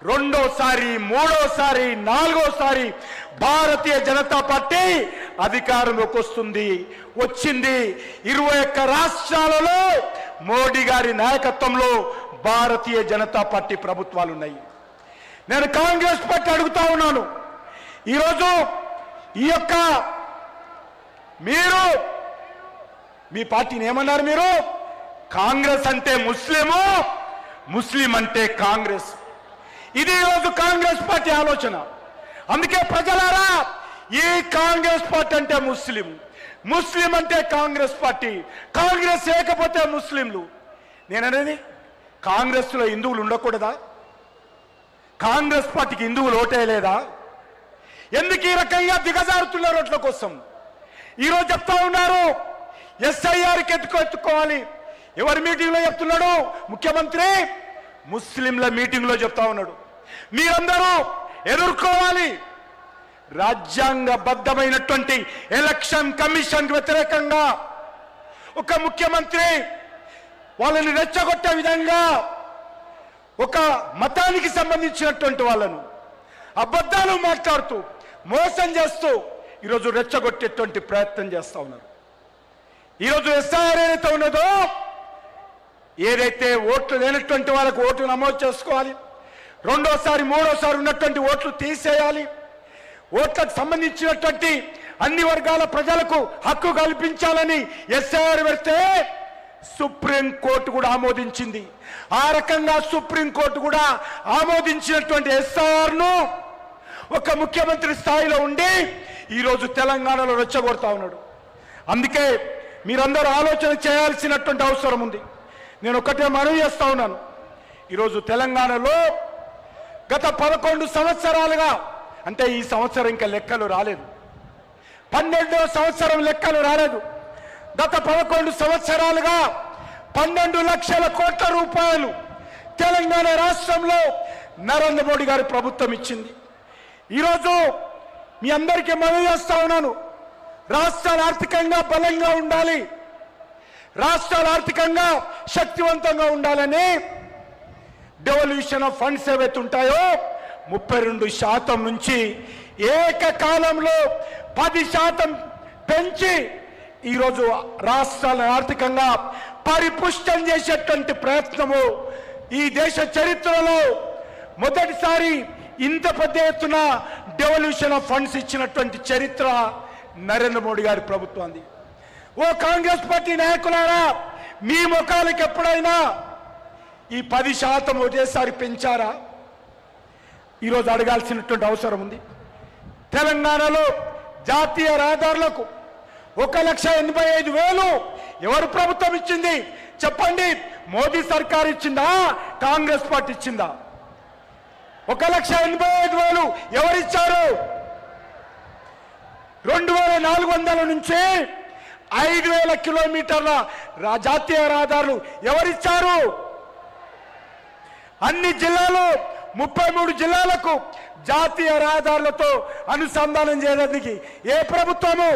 రెండోసారి మూడోసారి నాలుగోసారి భారతీయ జనతా పార్టీ అధికారంలోకి వచ్చింది 21 రాష్ట్రాలలో మోడీ గారి నాయకత్వంలో భారతీయ జనతా పార్టీ ప్రభుత్వాలు ఉన్నాయి. నేను కాంగ్రెస్ పార్టీ అడుగుతా ఉన్నాను, ఈరోజు ఈ యొక్క మీరు మీ పార్టీని ఏమన్నారు? మీరు కాంగ్రెస్ అంటే ముస్లిము, ముస్లిం అంటే కాంగ్రెస్. ఇది ఈరోజు కాంగ్రెస్ పార్టీ ఆలోచన. అందుకే ప్రజలారా, ఈ కాంగ్రెస్ పార్టీ అంటే ముస్లిం, ముస్లిం అంటే కాంగ్రెస్ పార్టీ, కాంగ్రెస్ లేకపోతే ముస్లింలు. నేననేది కాంగ్రెస్లో హిందువులు ఉండకూడదా? కాంగ్రెస్ పార్టీకి హిందువులు ఓటేయలేదా? ఎందుకు ఈ రకంగా దిగజారుతున్నారు ఓట్ల కోసం? ఈరోజు చెప్తా ఉన్నారు ఎస్ఐఆర్కి ఎత్తుకోవాలి. ఎవరి మీటింగ్లో చెప్తున్నాడు? ముఖ్యమంత్రి ముస్లింల మీటింగ్లో చెప్తా ఉన్నాడు. మీరందరూ ఎదుర్కోవాలి. రాజ్యాంగబద్ధమైనటువంటి ఎలక్షన్ కమిషన్ వ్యతిరేకంగా ఒక ముఖ్యమంత్రి వాళ్ళని రెచ్చగొట్టే విధంగా ఒక మతానికి సంబంధించినటువంటి వాళ్ళను అబద్ధాలు మాట్లాడుతూ మోసం చేస్తూ ఈరోజు రెచ్చగొట్టేటువంటి ప్రయత్నం చేస్తూ ఉన్నారు. ఈరోజు ఎస్ఐఆర్ ఏదైతే ఉన్నదో, ఏదైతే ఓట్లు లేనటువంటి వాళ్ళకు ఓట్లు నమోదు చేసుకోవాలి, రెండోసారి మూడోసారి ఉన్నటువంటి ఓట్లు తీసేయాలి, ఓట్లకు సంబంధించినటువంటి అన్ని వర్గాల ప్రజలకు హక్కు కల్పించాలని ఎస్ఐఆర్ పెడితే సుప్రీంకోర్టు కూడా ఆమోదించింది. ఆ రకంగా సుప్రీంకోర్టు కూడా ఆమోదించినటువంటి ఎస్ఐఆర్ను ఒక ముఖ్యమంత్రి స్థాయిలో ఉండి ఈరోజు తెలంగాణలో రెచ్చగొడతా ఉన్నాడు. అందుకే మీరందరూ ఆలోచన చేయాల్సినటువంటి అవసరం ఉంది. నేను ఒకటే మనవి చేస్తా ఉన్నాను, ఈరోజు తెలంగాణలో గత 11 సంవత్సరాలుగా, అంటే ఈ సంవత్సరం ఇంకా లెక్కలు రాలేదు, 12వ సంవత్సరం లెక్కలు రాలేదు, గత 11 సంవత్సరాలుగా 12 లక్షల కోట్ల రూపాయలు తెలంగాణ రాష్ట్రంలో నరేంద్ర మోడీ గారి ప్రభుత్వం ఇచ్చింది. ఈరోజు మీ అందరికీ మనవి చేస్తా ఉన్నాను, రాష్ట్రాలు ఆర్థికంగా బలంగా ఉండాలి, రాష్ట్రాలు ఆర్థికంగా శక్తివంతంగా ఉండాలని డెవల్యూషన్ ఆఫ్ ఫండ్స్ ఏవైతే ఉంటాయో 32% నుంచి ఏకకాలంలో 10% పెంచి ఈరోజు రాష్ట్రాలను ఆర్థికంగా పరిపుష్టం చేసేటువంటి ప్రయత్నము ఈ దేశ చరిత్రలో మొదటిసారి ఇంత పెద్ద ఎత్తున డెవల్యూషన్ ఆఫ్ ఫండ్స్ ఇచ్చినటువంటి చరిత్ర నరేంద్ర మోడీ గారి ప్రభుత్వాన్ని. ఓ కాంగ్రెస్ పార్టీ నాయకులారా, మీ ముఖాలకు ఎప్పుడైనా ఈ 10% ఒకేసారి పెంచారా? ఈరోజు అడగాల్సినటువంటి అవసరం ఉంది. తెలంగాణలో జాతీయ రహదారులకు 1,85,000 ఎవరు ప్రభుత్వం ఇచ్చింది చెప్పండి? మోదీ సర్కార్ ఇచ్చిందా? కాంగ్రెస్ పార్టీ ఇచ్చిందా? 1,85,000 ఎవరిచ్చారు? 2,400 నుంచి 5,000 కిలోమీటర్ల జాతీయ రహదారులు ఎవరిచ్చారు? అన్ని జిల్లాలు 33 జిల్లాలకు జాతీయ రహదారులతో అనుసంధానం చేయడానికి ఏ ప్రభుత్వము?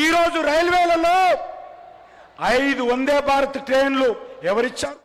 ఈరోజు రైల్వేలలో 5 వందే భారత్ ట్రైన్లు ఎవరిచ్చారు?